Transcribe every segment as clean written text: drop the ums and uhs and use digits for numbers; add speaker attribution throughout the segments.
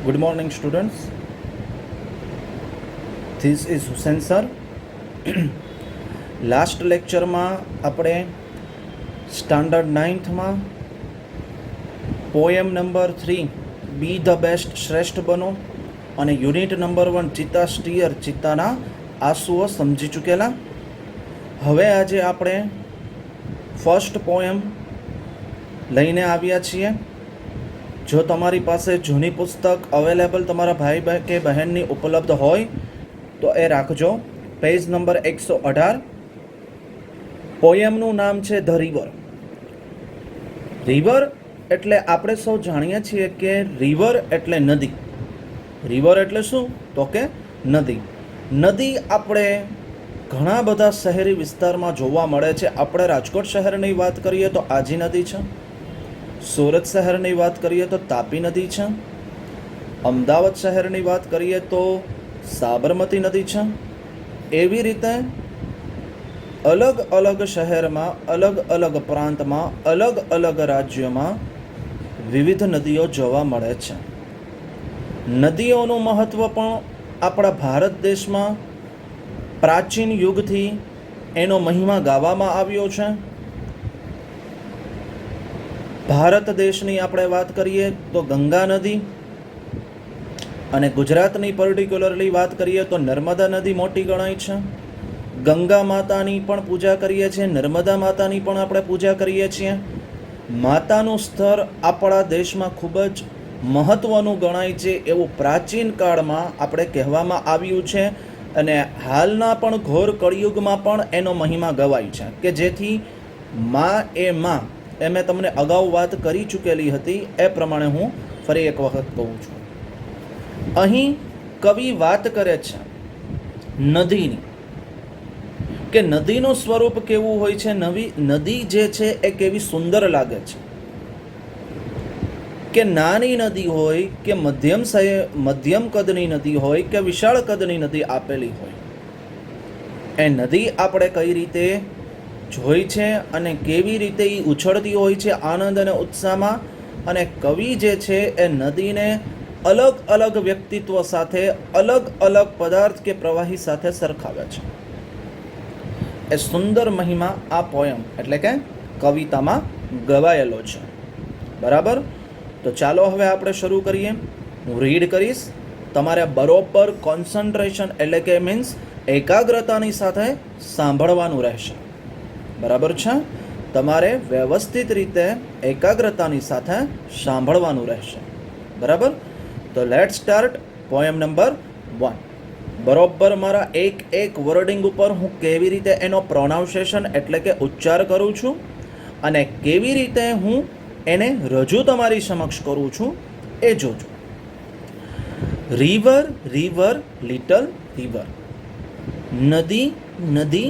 Speaker 1: Good morning, students. This is Hussain sir. Last લેક્ચરમાં આપણે standard 9th માં poem number 3 B the best શ્રેષ્ઠ બનો અને યુનિટ નંબર 1 ચિત્તા સ્ટીયર ચિત્તાના આંસુઓ સમજી ચૂકેલા. હવે આજે આપણે ફર્સ્ટ પોએમ લઈને આવ્યા છીએ. જો તમારી પાસે જૂની પુસ્તક અવેલેબલ તમારા ભાઈ કે બહેનની ઉપલબ્ધ હોય તો એ રાખજો. Page number 118. પોયમનું નામ છે ધ રિવર. રિવર એટલે આપણે સૌ જાણીએ છીએ કે રિવર એટલે નદી. રિવર એટલે શું? તો કે નદી. નદી આપણે ઘણા બધા શહેરી વિસ્તારમાં જોવા મળે છે. આપણે રાજકોટ શહેરની વાત કરીએ તો આજી નદી છે. સુરત શહેરની વાત કરીએ તો તાપી નદી છે. અમદાવાદ શહેરની વાત કરીએ તો સાબરમતી નદી છે. એવી રીતે અલગ અલગ શહેરમાં, અલગ અલગ પ્રાંતમાં, અલગ અલગ રાજ્યોમાં વિવિધ નદીઓ જોવા મળે છે. નદીઓનું મહત્ત્વ પણ આપણા ભારત દેશમાં પ્રાચીન યુગથી એનો મહિમા ગાવામાં આવ્યો છે. ભારત દેશની આપણે વાત કરીએ તો ગંગા નદી, અને ગુજરાતની પર્ટિક્યુલરલી વાત કરીએ તો નર્મદા નદી મોટી ગણાય છે. ગંગા માતાની પણ પૂજા કરીએ છીએ, નર્મદા માતાની પણ આપણે પૂજા કરીએ છીએ. માતાનું સ્તર આપણા દેશમાં ખૂબ જ મહત્ત્વનું ગણાય છે એવું પ્રાચીન કાળમાં આપણે કહેવામાં આવ્યું છે. અને હાલના પણ ઘોર કળિયુગમાં પણ એનો મહિમા ગવાય છે કે જેથી માં એ મેં તમને અગાઉ વાત કરી ચૂકેલી હતી એ પ્રમાણે હું ફરી એક વખત કહું છું. અહીં કવિ વાત કરે છે નદીની, કે નદીનું સ્વરૂપ કેવું હોય છે. નદી જે છે એ કેવી સુંદર લાગે છે. કે નાની નદી હોય કે મધ્યમ કદની નદી હોય કે વિશાળ કદની નદી આપેલી હોય, એ નદી આપણે કઈ રીતે જોઈ છે અને કેવી રીતે એ ઉછળતી હોય છે આનંદ અને ઉત્સાહમાં. અને કવિ જે છે એ નદીને અલગ અલગ વ્યક્તિત્વ સાથે, અલગ અલગ પદાર્થ કે પ્રવાહી સાથે સરખાવે છે. એ સુંદર મહિમા આ પોયમ એટલે કે કવિતામાં ગવાયેલો છે. બરાબર? તો ચાલો હવે આપણે શરૂ કરીએ. હું રીડ કરીશ, તમારે બરોબર કોન્સન્ટ્રેશન એટલે કે મીન્સ એકાગ્રતાની સાથે સાંભળવાનું રહેશે. બરાબર છે? તમારે વ્યવસ્થિત રીતે એકાગ્રતાની સાથે સાંભળવાનું રહેશે. બરાબર? તો લેટ સ્ટાર્ટ પોયમ નંબર 1. બરોબર મારા એક એક વર્ડિંગ ઉપર હું કેવી રીતે એનો પ્રોનાઉન્સિએશન એટલે કે ઉચ્ચાર કરું છું અને કેવી રીતે હું એને રજૂ તમારી સમક્ષ કરું છું એ જોજો. River, river, little river. નદી, નદી,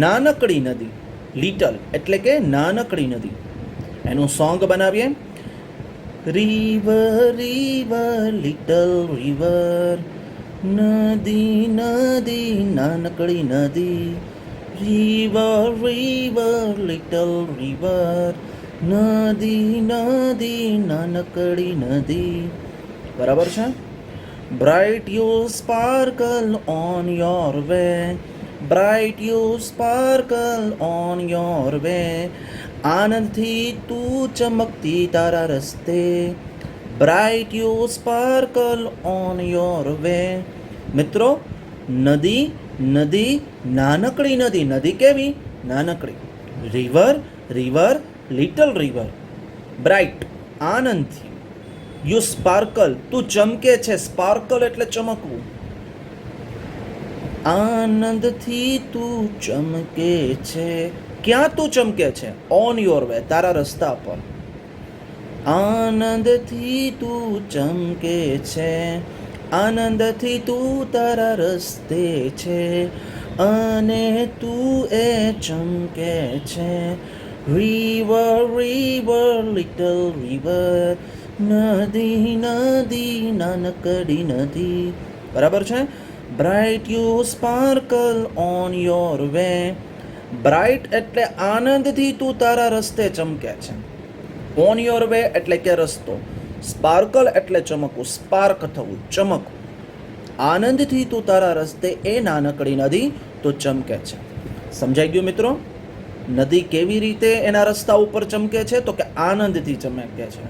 Speaker 1: નાનકડી નદી. લિટલ એટલે કે નાનકડી નદી. એનું સોંગ બનાવીએ. River, river, little river. નદી, નદી, નાનકડી નદી. River, river, little river. નદી, નદી, નાનકડી નદી. બરાબર છે? Bright you sparkle on your way. Bright you sparkle on your way. આનંદથી તું ચમકતી તારા રસ્તે. Bright you sparkle on your way. મિત્રો, નદી, નદી, નાનકડી નદી. નદી કેવી? નાનકડી. River, river, little river. Bright આનંદથી. યુ સ્પાર્કલ તું ચમકે છે. સ્પાર્કલ એટલે ચમકવું. આનંદથી તું ચમકે છે. ક્યાં તું ચમકે છે? ઓન યોર વે, તારા રસ્તા પર. આનંદથી તું ચમકે છે. આનંદથી તું તારા રસ્તે છે અને તું એ ચમકે છે. River, river, little river. નદી, નદી, નાનકડી નદી. બરાબર છે? Bright you sparkle on your way. Bright એટલે આનંદથી તું તારા રસ્તે ચમકે છે. ઓન યોર વે એટલે કે રસ્તો. સ્પાર્કલ એટલે ચમકવું, સ્પાર્ક થવું, ચમકવું. આનંદથી તું તારા રસ્તે એ નાનકડી નદી તો ચમકે છે. સમજાઈ ગયું મિત્રો? નદી કેવી રીતે એના રસ્તા ઉપર ચમકે છે? તો કે આનંદથી ચમકે છે.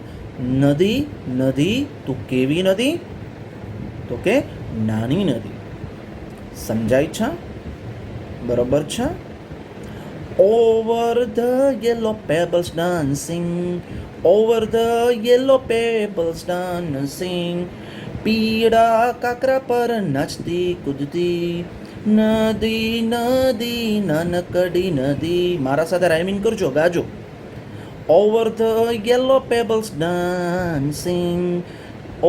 Speaker 1: નદી, નદી તું કેવી નદી? તો કે નાની નદી. સમજાય છે? બરોબર છે? Over the yellow pebbles dancing, over the yellow pebbles dancing, પીળા કાકરા પર નાચતી કૂદતી નદી, નદી નાનકડી નદી. મારા સાથે રાઇમિંગ કરજો, ગાજો. Over the yellow pebbles dancing,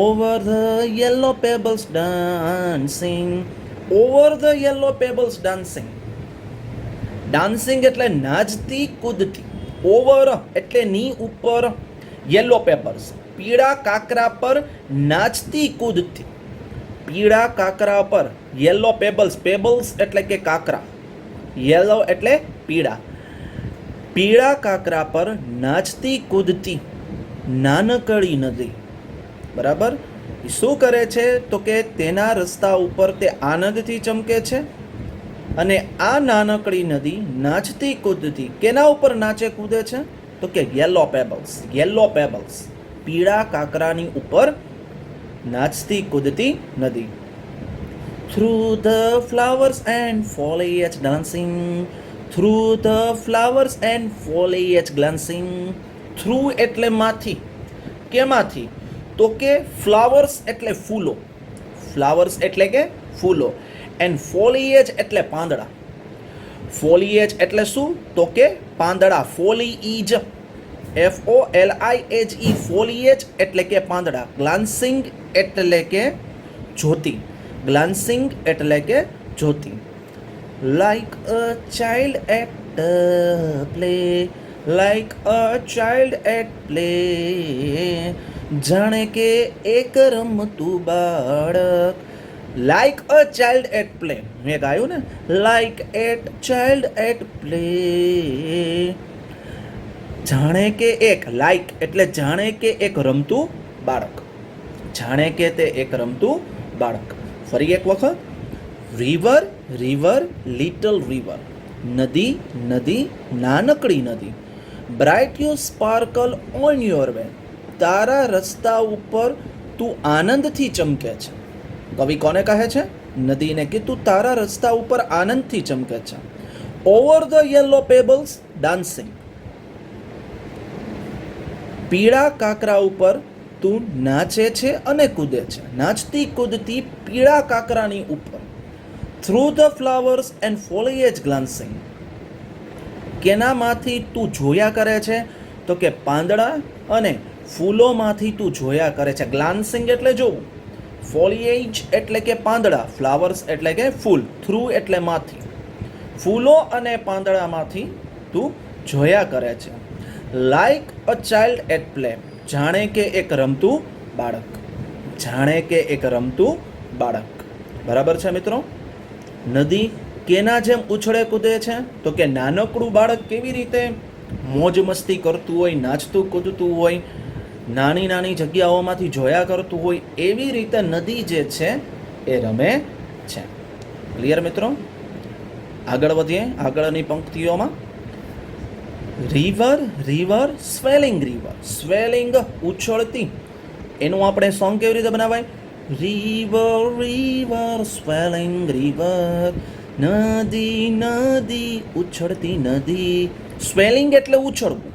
Speaker 1: over the yellow pebbles dancing, over the yellow pebbles dancing. Dancing એટલે નાચતી કૂદતી, ઓવર એટલે ની ઉપર, યલો પેપર્સ પીળા કાકરા પર નાચતી કૂદતી. પીળા કાકરા પર યલો પેબલ્સ, પેબલ્સ એટલે કે કાકરા, યલો એટલે પીળા. પીળા કાકરા પર નાચતી કૂદતી નાનકડી નદી. બરાબર? એ શું કરે છે? તો કે તેના રસ્તા ઉપર તે આનંદથી ચમકે છે. અને આ નાનકડી નદી નાચતી કૂદતી કેના ઉપર નાચે કૂદે છે? તો કે યલો પેબલ્સ, યલો પેબલ્સ પીળા કાકરાની ઉપર નાચતી કૂદતી નદી. Through the flowers and foliage dancing, through the flowers and foliage glancing. Through એટલે માંથી. કેમાંથી? તો કે ફ્લાવર્સ એટલે ફૂલો, ફ્લાવર્સ એટલે કે ફૂલો, એન્ડ ફોલિએજ એટલે પાંદડા. ફોલિએજ એટલે શું? તો કે પાંદડા. ફોલિઈજ, FOLIAGE, ફોલિએજ એટલે કે પાંદડા. ગ્લાન્સિંગ એટલે કે જ્યોતિ, ગ્લાન્સિંગ એટલે કે જ્યોતિ. Like a child at play, like a child at play, જાણે કે એક રમતું બાળક. Like a child at play, મેં ગાયું ને, like at child at play, જાણે કે એક, લાઈક એટલે જાણે કે એક રમતું બાળક, જાણે કે તે એક રમતું બાળક. ફરી એક વખત, રિવર, રિવર લિટલ રિવર, નદી, નદી નાનકડી નદી. Bright you sparkle on your way, તારા રસ્તા ઉપર તું આનંદથી ચમકે છે. કવિ કોને કહે છે? નદીને કે તું તારા રસ્તા ઉપર આનંદથી ચમકે છે. Over the yellow pebbles dancing, પીળા કાકરા ઉપર તું નાચે છે અને કૂદે છે. નાચતી કૂદતી પીળા કાકરાની ઉપર. Through the flowers and foliage ગ્લાન્સિંગ, કેનામાંથી તું જોયા કરે છે? તો કે પાંદડા અને ફૂલોમાંથી તું જોયા કરે છે. ગ્લાન્સિંગ એટલે જોવું, ફોલિએજ એટલે કે પાંદડા, ફ્લાવર્સ એટલે કે ફૂલ, થ્રુ એટલે માંથી. ફૂલો અને પાંદડામાંથી તું જોયા કરે છે. Like a child at play, જાણે કે એક રમતું બાળક, જાણે કે એક રમતું બાળક. બરાબર છે મિત્રો? નદી કેના જેમ ઉછળે કૂદે છે? તો કે નાનકડું બાળક કેવી રીતે મોજ મસ્તી કરતું હોય, નાચતું કૂદતું હોય, નાની નાની જગ્યાઓમાંથી જોયા કરતું હોય, એવી રીતે નદી જે છે એ રમે છે. ક્લિયર મિત્રો? આગળ વધીએ આગળની પંક્તિઓમાં. River, river swelling river, swelling ઉછળતી, એનું આપણે સોંગ કેવી રીતે બનાવાય? રિવર, રિવર સ્વેલિંગ રિવર, નદી, નદી ઉછળતી નદી. સ્વેલિંગ એટલે ઉછળવું,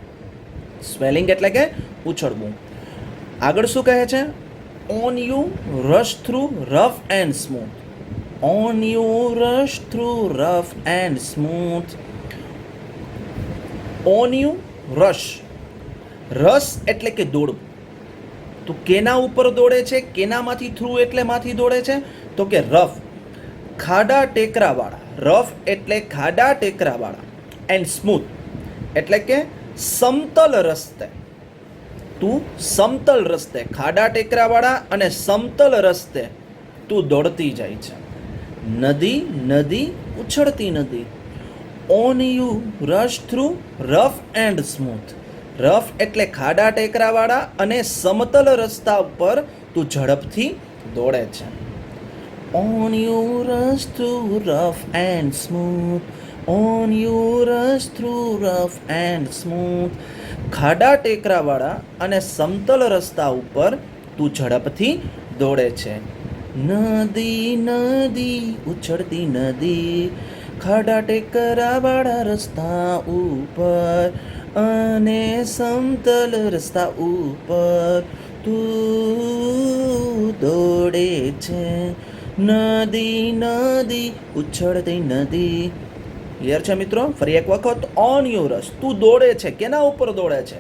Speaker 1: સ્વેલિંગ એટલે કે ઉછળવું. આગળ શું કહે છે? On you rush through rough and smooth, on you rush through rough and smooth. On you rush, રસ એટલે કે દોડવું. તો કેના ઉપર દોડે છે? કેનામાંથી? થ્રુ એટલે માંથી દોડે છે? તો કે રફ, ખાડા ટેકરાવાળા. રફ એટલે ખાડા ટેકરાવાળા, એન્ડ સ્મૂથ એટલે કે સમતલ રસ્તે. તું સમતલ રસ્તે, ખાડા ટેકરાવાળા અને સમતલ રસ્તે તું દોડતી જાય છે. નદી, નદી ઉછળતી નદી. On you rush through rough and smooth, rough એટલે ખાડા ટેકરાવાળા અને સમતલ રસ્તા ઉપર તું ઝડપથી દોડે છે. On you rush through rough and smooth. On you rush through rough and smooth. ખાડા ટેકરાવાળા અને સમતલ રસ્તા ઉપર તું ઝડપથી દોડે છે. નદી નદી ઉછળતી નદી, ખાડા ટેકરાવાળા રસ્તા ઉપર અને સમતલ રસ્તા ઉપર તું દોડે છે. નદી નદી ઉછળતી નદી. ક્લિયર છે મિત્રો? ફરી એક વખત. ઓન યુ રશ, તું દોડે છે. કેના ઉપર દોડે છે?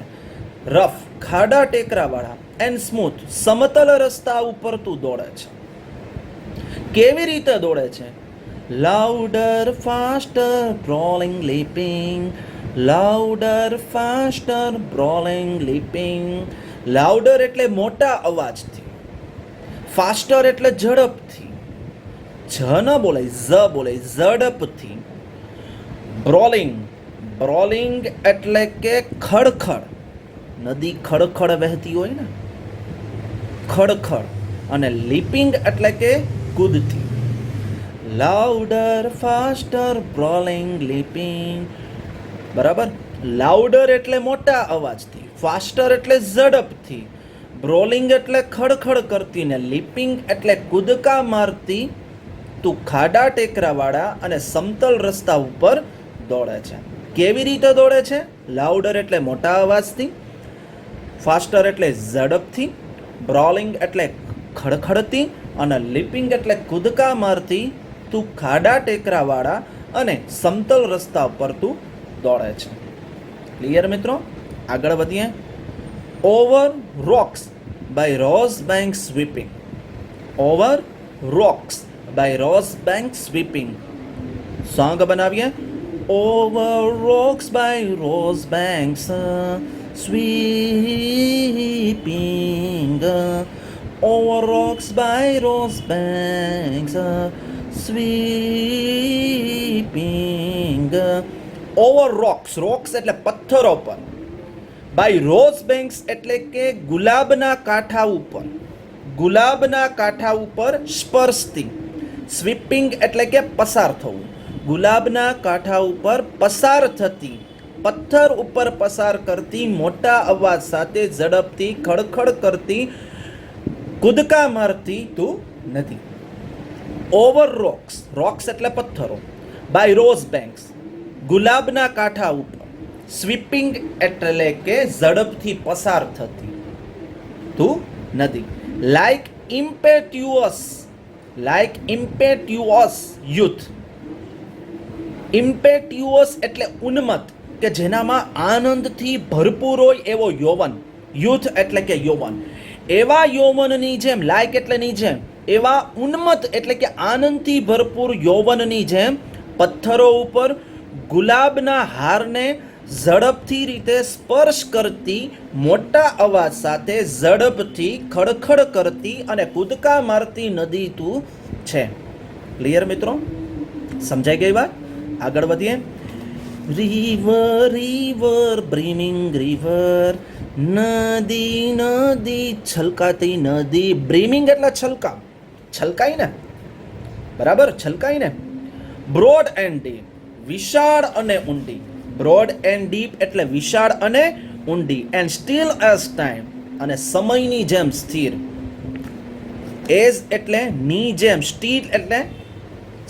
Speaker 1: રફ ખાડા ટેકરાવાળા એન્ડ સ્મૂથ સમતલ રસ્તા ઉપર તું દોડે છે. કેવી રીતે દોડે છે? Louder faster brawling leaping, louder faster brawling leaping. Louder એટલે મોટા અવાજથી, ફાસ્ટર એટલે ઝડપથી, જ ન બોલાય, ઝ બોલાય, ઝડપથી. બ્રોલિંગ, બ્રોલિંગ એટલે કે ખડખડ. નદી ખડખડ વહેતી હોય ને, ખડખડ. અને લીપિંગ એટલે કે કૂદતી. Louder faster brawling લીપિંગ. બરાબર? લાઉડર એટલે મોટા અવાજથી, ફાસ્ટર એટલે ઝડપથી, બ્રોલિંગ એટલે ખડખડ કરતી, ને લીપિંગ એટલે કૂદકા મારતી તું ખાડા ટેકરાવાળા અને સમતલ રસ્તા ઉપર દોડે છે. કેવી રીતે દોડે છે? લાઉડર એટલે મોટા અવાજથી, ફાસ્ટર એટલે ઝડપથી, બ્રોલિંગ એટલે ખડખડતી અને લીપિંગ એટલે કૂદકા મારતી તું ખાડા ટેકરાવાળા અને સમતલ રસ્તા ઉપર તું દોડે છે. ક્લિયર મિત્રો? આગળ વધીએ. Over rocks by rose bank sweeping. Over rocks by rose bank sweeping. Song બનાવીએ. Over rocks by rose banks sweeping. Over rocks by rose banks sweeping. Over rocks, rocks એટલે પથ્થરો પર. By rose banks એટલે કે ગુલાબના કાંઠા ઉપર, ગુલાબના કાંઠા ઉપર સ્પર્શતી. સ્વીપિંગ એટલે કે પસાર થવું. ગુલાબના કાંઠા ઉપર પસાર થતી, પથ્થર ઉપર પસાર કરતી, મોટા અવાજ સાથે ઝડપથી ખડખડ કરતી, કૂદકા મારતી તું નથી. ઓવર રોક્સ, રોક્સ એટલે પથ્થરો. બાય રોઝ બેંક્સ, ગુલાબના કાંઠા ઉપર. સ્વીપિંગ એટલે કે ઝડપથી પસાર થતી તું નથી. Like impetuous, like impetuous youth. Impetuous એટલે ઉન્મત્ત, કે જેનામાં આનંદથી ભરપૂર હોય એવો યૌવન. યુથ એટલે કે યૌવન. એવા યૌવનની જેમ, લાયક એટલે ની જેમ, એવા ઉન્મત્ત એટલે કે આનંદથી ભરપૂર યૌવનની જેમ પથ્થરો ઉપર ગુલાબના હારને ઝડપથી રીતે સ્પર્શ કરતી, મોટા અવાજ સાથે ઝડપથી ખડખડ કરતી અને કૂદકા મારતી નદી તું છે. ક્લિયર મિત્રો? સમજાઈ ગઈ વાત? આગળ વધીએ. River river brimming river. નદી નદી છલકાતી નદી. બ્રીમિંગ એટલે છલકા, છલકાઈ ને, બરાબર? છલકાઈ ને. બ્રોડ એન્ડ ડીપ, વિશાળ અને ઊંડી. બ્રોડ એન્ડ ડીપ એટલે વિશાળ અને ઊંડી. એન્ડ સ્ટીલ એઝ ટાઈમ, અને સમયની જેમ સ્થિર. એઝ એટલે ની જેમ, સ્ટીલ એટલે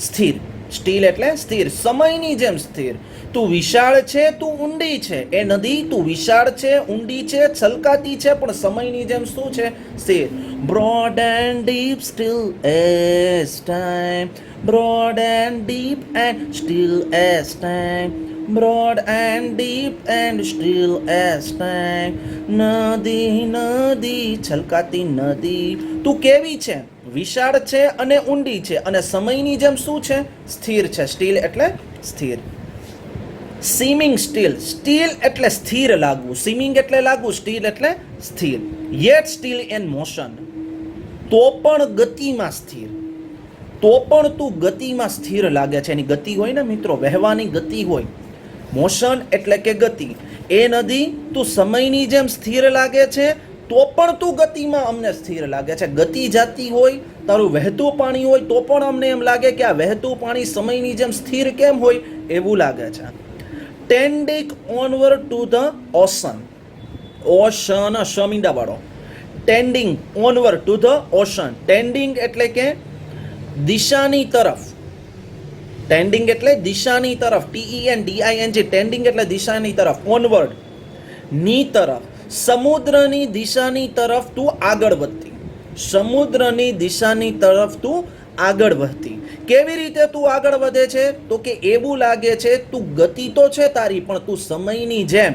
Speaker 1: સ્થિર, સ્ટીલ એટલે સ્થિર, સમયની જેમ સ્થિર. તું વિશાળ છે, તું ઊંડી છે. એ નદી તું વિશાળ છે, ઊંડી છે, છલકાતી છે, પણ સમયની જેમ શું છે? સ્થિર. Broad and deep steel as time. Broad and deep and steel as time. Broad and deep and steel as time. નદી નદી છલકાતી નદી. તું કેવી છે? વિશાળ છે અને ઊંડી છે, અને સમયની જેમ શું છે? સ્થિર છે. સ્ટીલ એટલે સ્થિર. સીમિંગ સ્ટીલ, સ્ટીલ એટલે સ્થિર લાગવું. સીમિંગ એટલે લાગવું, સ્ટીલ એટલે સ્થિર. યેટ સ્ટીલ ઇન મોશન, તો પણ ગતિમાં સ્થિર. તો પણ તું ગતિમાં સ્થિર લાગે છે. એની ગતિ હોય ને મિત્રો, વહેવાની ગતિ હોય, મોશન એટલે કે ગતિ. એ નદી તું સમયની જેમ સ્થિર લાગે છે તો પણ તું ગતિમાં અમને સ્થિર લાગે છે. ગતિ જાતી હોય, તારું વહેતું પાણી હોય તો પણ અમને એમ લાગે કે આ વહેતું પાણી સમયની જેમ સ્થિર કેમ હોય, એવું લાગે છે. Tending onward to the ocean. Ocean શમીંડા વાળો. Tending onward to the ocean. Tending એટલે કે દિશાની તરફ. ટેન્ડિંગ એટલે દિશાની તરફ. TENDING. ટેન્ડિંગ એટલે દિશાની તરફ. ઓનવર્ડ ની તરફ. સમુદ્રની દિશાની તરફ તું આગળ વધતી. સમુદ્રની દિશાની તરફ તું આગળ વધતી. કેવી રીતે તું આગળ વધે છે? તો કે એવું લાગે છે તું ગતિ તો છે તારી, પણ તું સમયની જેમ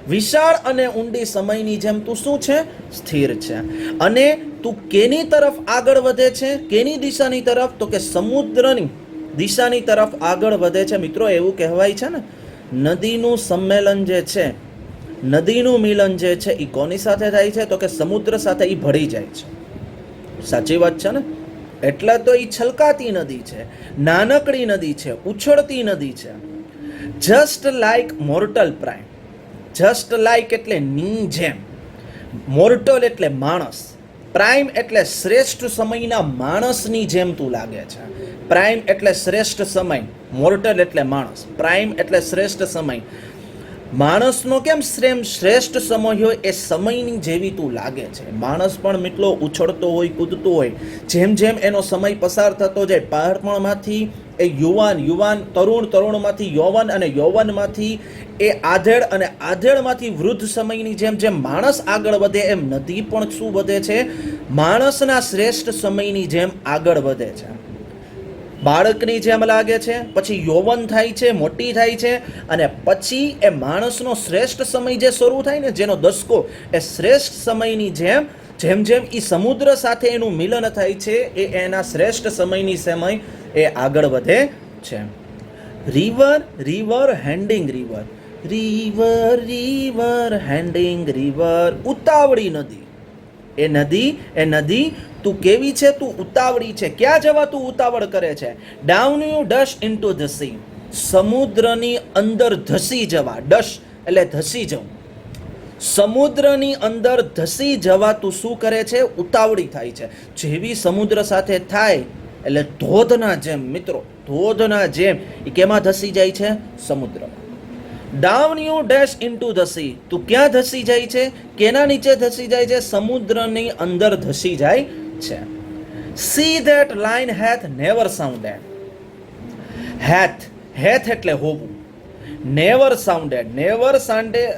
Speaker 1: વિશાળ અને ઊંડી સમયની જેમ તું શું છે? સ્થિર છે. અને તું કેની તરફ આગળ વધે છે? કેની દિશાની તરફ? તો કે સમુદ્રની દિશાની તરફ આગળ વધે છે. મિત્રો, એવું કહેવાય છે ને, નદીનું સંમેલન જે છે, નદીનું મિલન જે છે એ કોની સાથે થાય છે? તો કે સમુદ્ર સાથે એ ભળી જાય છે. સાચી વાત છે ને? એટલે તો એ છલકાતી નદી છે, નાનકડી નદી છે, ઉછળતી નદી છે. Just like mortal prime. Just like એટલે ની જેમ. મોર્ટલ એટલે માણસ. પ્રાઇમ એટલે શ્રેષ્ઠ સમયના માણસની જેમ તું લાગે છે. પ્રાઇમ એટલે શ્રેષ્ઠ સમય. મોર્ટલ એટલે માણસ. પ્રાઇમ એટલે શ્રેષ્ઠ સમય. માણસનો કેમ શ્રેષ્ઠ સમય હોય એ સમયની જેવી તું લાગે છે. માણસ પણ મિત્રો ઉછળતો હોય, કૂદતો હોય. જેમ જેમ એનો સમય પસાર થતો જાય, બાળપણમાંથી એ યુવાન, તરુણમાંથી યૌવન, અને યૌવનમાંથી એ આધેડ, અને આધેડમાંથી વૃદ્ધ સમયની જેમ જેમ માણસ આગળ વધે એમ નદી પણ શું વધે છે? માણસના શ્રેષ્ઠ સમયની જેમ આગળ વધે છે. બાળકની જેમ લાગે છે, પછી યૌવન થાય છે, મોટી થાય છે, અને પછી એ માણસનો શ્રેષ્ઠ સમય જે શરૂ થાય ને, જેનો દસકો, એ શ્રેષ્ઠ સમયની જેમ જેમ જેમ એ સમુદ્ર સાથે એનું મિલન થાય છે, એ એના શ્રેષ્ઠ સમયની સમય એ આગળ વધે છે. River handing river. River handing river. ઉતાવળી નદી. એ નદી તું કેવી છે? તું ઉતાવળી છે. ક્યાં જવા તું ઉતાવળ કરે છે? Down you dash into the sea. સમુદ્રની અંદર ધસી જવા. ડશ એટલે ધસી જવું. સમુદ્રની અંદર ધસી જવા તું શું કરે છે? ઉતાવળી થાય છે. જેવી સમુદ્ર સાથે થાય એટલે ધોધના જેમ, મિત્રો, ધોધના જેમ એ કેમાં ધસી જાય છે? સમુદ્રમાં. Down you dash into the C. તું ક્યાં ધસી જાય છે? કેના નીચે ધસી જાય છે? સમુદ્રની અંદર ધસી જાય છે. Sea that line hath never sounded. Hath એટલે હોવું. નેવર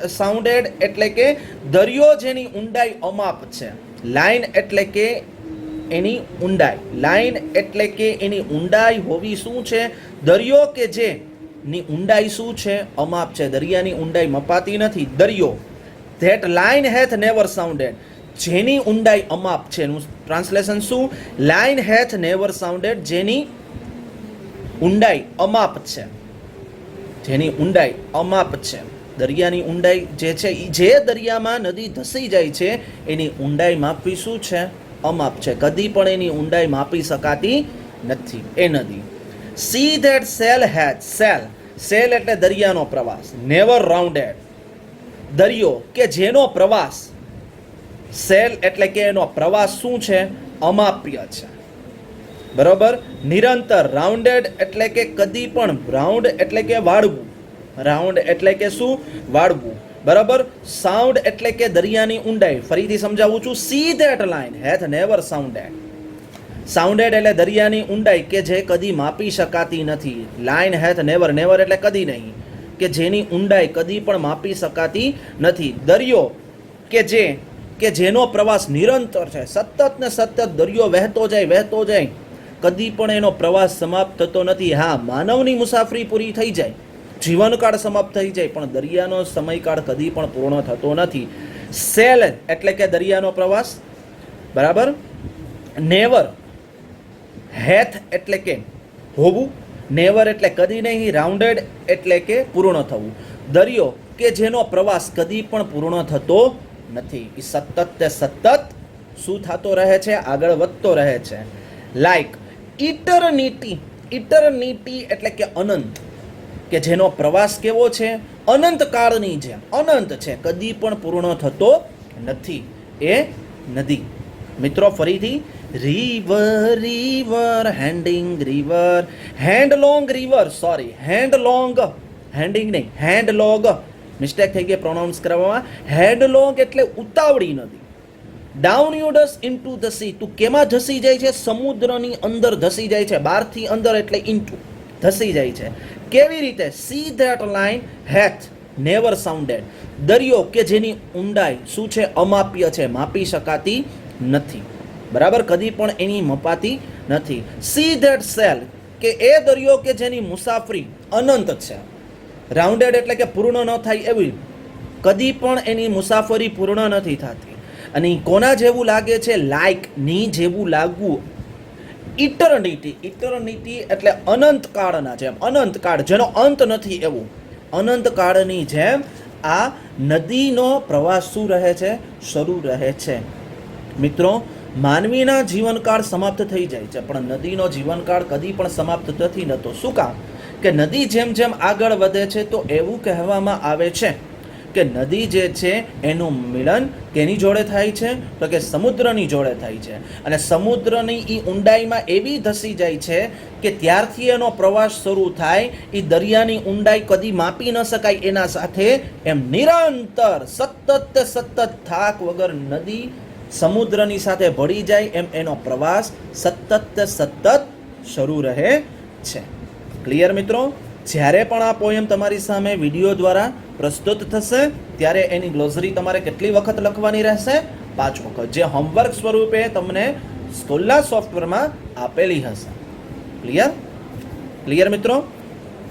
Speaker 1: સાઉન્ડેડ એટલે કે દરિયો જેની ઊંડાઈ અમાપ છે. લાઇન એટલે કે એની ઊંડાઈ. લાઇન એટલે કે એની ઊંડાઈ હોવી શું છે? દરિયો કે જે ની ઊંડાઈ શું છે? અમાપ છે. દરિયાની ઊંડાઈ મપાતી નથી. દરિયો. That line hath never sounded. જેની ઊંડાઈ અમાપ છે. એનું ટ્રાન્સલેશન શું? Line hath never sounded. જેની ઊંડાઈ અમાપ છે. જેની ઊંડાઈ અમાપ છે. દરિયાની ઊંડાઈ જે છે, જે દરિયામાં નદી ધસી જાય છે એની ઊંડાઈ માપવી શું છે? અમાપ છે. કદી પણ એની ઊંડાઈ માપી શકાતી નથી એ નદી. Sea that sail hath. Sail એટલે દરિયાનો પ્રવાસ. Never rounded. દરિયો કે જેનો પ્રવાસ, સેલ એટલે કે એનો પ્રવાસ શું છે? અમાપ્ય છે. બરોબર. નિરંતર. રાઉન્ડેડ એટલે કે કદી પણ. રાઉન્ડ એટલે કે વાળવું. રાઉન્ડ એટલે કે શું? વાળવું. બરાબર. સાઉન્ડ એટલે કે દરિયાની ઊંડાઈ. ફરીથી સમજાવું છું. Sea that line hath never sounded. Sounded એટલે દરિયાની ઊંડાઈ કે જે કદી માપી શકાતી નથી. Line hath never. નેવર એટલે કદી નહીં. કે જેની ઊંડાઈ કદી પણ માપી શકાતી નથી. દરિયો કે જેનો પ્રવાસ નિરંતર છે. સતત ને સતત દરિયો વહેતો જાય. કદી પણ એનો પ્રવાસ સમાપ્ત થતો નથી. હા, માનવની મુસાફરી પૂરી થઈ જાય, જીવનકાળ સમાપ્ત થઈ જાય, પણ દરિયાનો સમયકાળ કદી પણ પૂર્ણ થતો નથી. સેલ એટલે કે દરિયાનો પ્રવાસ. બરાબર. નેવર. હેથ એટલે કે હોવું. નેવર એટલે કદી નહીં. રાઉન્ડેડ એટલે કે પૂર્ણ થવું. દરિયો કે જેનો પ્રવાસ કદી પણ પૂર્ણ થતો નથી. એ સતત શું થતો રહે છે? આગળ વધતો રહે છે. લાઈક ઇટરનિટી. ઇટરનિટી એટલે કે અનંત. કે જેનો પ્રવાસ કેવો છે? અનંતકાળની જેમ અનંત છે, કદી પણ પૂર્ણ થતો નથી એ નદી. મિત્રો ફરીથી, river river handing river, headlong river, sorry headlong, handing નહીં હેન્ડલોંગ, મિસ્ટેક થઈ ગઈ પ્રોનાઉન્સ કરવામાં. હેન્ડલોંગ એટલે ઉતાવળી નદી. ડાઉનયુડસ ઇન્ટુ ધ સી, તું કેમાં ધસી જાય છે? સમુદ્રની અંદર ધસી જાય છે. બહારથી અંદર એટલે ઇન્ટુ, ધસી જાય છે. કેવી રીતે? C that line hath never સાઉન્ડેડ, દરિયો કે જેની ઊંડાઈ શું છે? અમાપ્ય છે, માપી શકાતી નથી. બરાબર, કદી પણ એની મપાતી નથી. સી ધેટ સેલ, કે એ દરિયો કે જેની મુસાફરી અનંત છે. રાઉન્ડેડ એટલે કે પૂર્ણ ન થાય એવી, કદી પણ એની મુસાફરી પૂર્ણ નથી થતી. અને કોના જેવું લાગે છે? લાઈક, ની જેવું લાગવું. ઇટર્નિટી, ઇટર્નિટી એટલે અનંતકાળના જેમ, અનંતકાળ જેનો અંત નથી એવું, અનંતકાળની જેમ આ નદીનો પ્રવાસ શું રહે છે? શરૂ રહે છે. મિત્રો, માનવીના જીવનકાળ સમાપ્ત થઈ જાય છે, પણ નદીનો જીવનકાળ કદી પણ સમાપ્ત નથી થતો. શું કામ? કે નદી જેમ જેમ આગળ વધે છે તો એવું કહેવામાં આવે છે કે નદી જે છે એનું મિલન કેની જોડે થાય છે? તો કે સમુદ્રની જોડે થાય છે. અને સમુદ્રની એ ઊંડાઈમાં એવી ધસી જાય છે કે ત્યારથી એનો પ્રવાસ શરૂ થાય, એ દરિયાની ઊંડાઈ કદી માપી ન શકાય એના સાથે, એમ નિરંતર સતત થાક વગર નદી સમુદ્રની સાથે ભળી જાય એમ એનો પ્રવાસ સતત શરૂ રહે છે. ક્લિયર મિત્રો? જ્યારે પણ આ પોયમ તમારી સામે વિડીયો દ્વારા પ્રસ્તુત થશે ત્યારે એની ગ્લોઝરી તમારે કેટલી વખત લખવાની રહેશે? 5 વખત, જે હોમવર્ક સ્વરૂપે તમને સ્કૂલના સોફ્ટવેરમાં આપેલી હશે. ક્લિયર? ક્લિયર મિત્રો?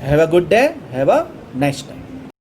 Speaker 1: Have a good day, have a nice time.